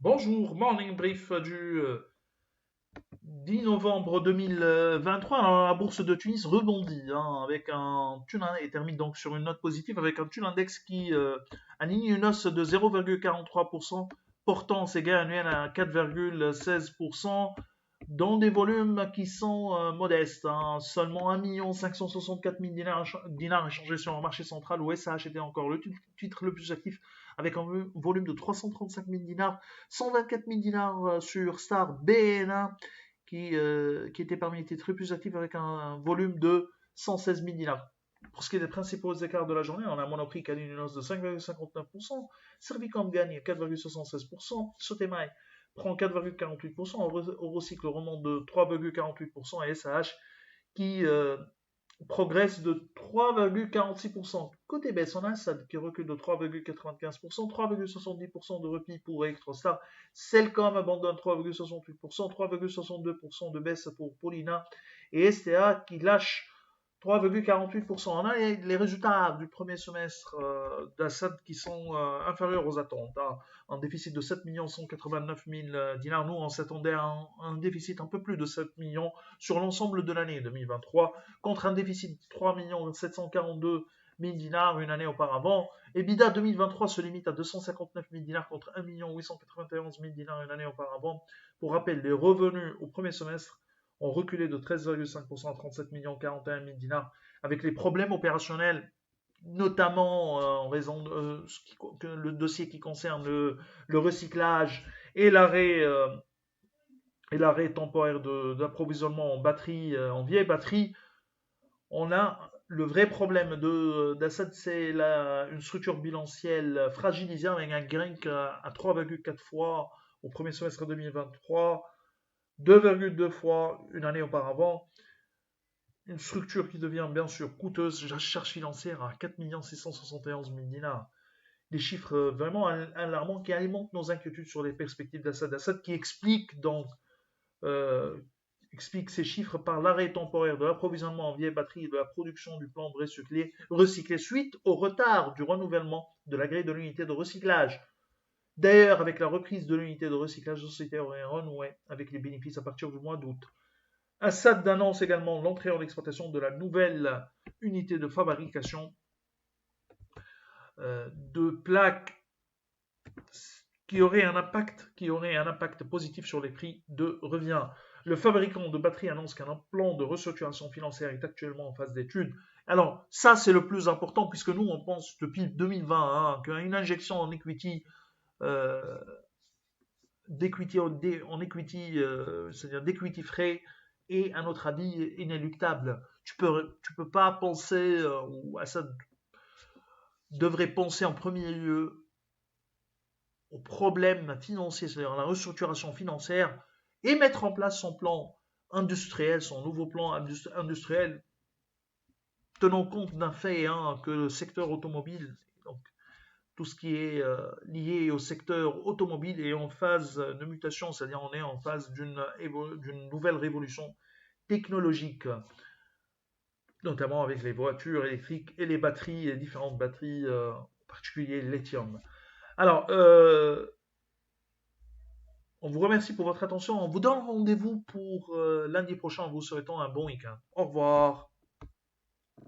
Bonjour, morning brief du 10 novembre 2023. Alors, la bourse de Tunis rebondit avec un thune et termine donc sur une note positive avec un thune index qui aligne une hausse de 0,43%, portant ses gains annuels à 4,16% dans des volumes qui sont modestes. Seulement 1 564 000 dinars échangés sur le marché central où SH était encore le titre le plus actif avec un volume de 335 000 dinars, 124 000 dinars sur Star BNA qui était parmi les titres les plus actifs avec un volume de 116 000 dinars. Pour ce qui est des principaux écarts de la journée, on a Monoprix qui a une hausse de 5,59%, Servicom gagne 4,76%, Sotemaï prend 4,48%, Eurocycle remonte de 3,48% et SAH qui progresse de 3,46%. Côté baisse, on a SAD qui recule de 3,95%, 3,70% de repli pour Electrostar. Cellcom abandonne 3,68%, 3,62% de baisse pour Paulina et STA qui lâche 3,48%. On a les résultats du premier semestre d'Assad qui sont inférieurs aux attentes. Un déficit de 7 189 000 dinars. Nous, on s'attendait à un déficit un peu plus de 7 millions sur l'ensemble de l'année 2023, contre un déficit de 3 742 000 dinars une année auparavant. EBITDA 2023 se limite à 259 000 dinars contre 1 891 000 dinars une année auparavant. Pour rappel, les revenus au premier semestre ont reculé de 13,5% à 37 41 000 dinars, avec les problèmes opérationnels, notamment en raison de le dossier qui concerne le recyclage et l'arrêt temporaire d'approvisionnement en batterie, en vieilles batteries. On a le vrai problème d'Assad, c'est une structure bilancielle fragilisée avec un gain à 3,4 fois au premier semestre 2023, 2,2 fois une année auparavant. Une structure qui devient bien sûr coûteuse, la charge financière à 4 671 000 dinars. Des chiffres vraiment alarmants qui alimentent nos inquiétudes sur les perspectives d'Assad. Assad qui euh, explique ces chiffres par l'arrêt temporaire de l'approvisionnement en vieilles batteries et de la production du plan de recyclé suite au retard du renouvellement de la grille de l'unité de recyclage. D'ailleurs, avec la reprise de l'unité de recyclage, la société aurait renoué avec les bénéfices à partir du mois d'août. Assad annonce également l'entrée en exploitation de la nouvelle unité de fabrication de plaques qui aurait un impact positif sur les prix de revient. Le fabricant de batteries annonce qu'un plan de restructuration financière est actuellement en phase d'étude. Alors, ça, c'est le plus important, puisque nous, on pense depuis 2020 qu'une injection en equity, en equity, c'est-à-dire d'equity frais, est, à notre avis, inéluctable. Tu peux pas penser, ou Assad devrait penser en premier lieu aux problèmes financiers, c'est-à-dire la restructuration financière, et mettre en place son plan industriel, son nouveau plan industriel, tenant compte d'un fait que le secteur automobile, donc tout ce qui est lié au secteur automobile est en phase de mutation, c'est-à-dire on est en phase d'une nouvelle révolution technologique, notamment avec les voitures électriques et les batteries, les différentes batteries, en particulier le lithium. Alors, on vous remercie pour votre attention. On vous donne rendez-vous pour lundi prochain en vous souhaitant un bon week-end. Au revoir.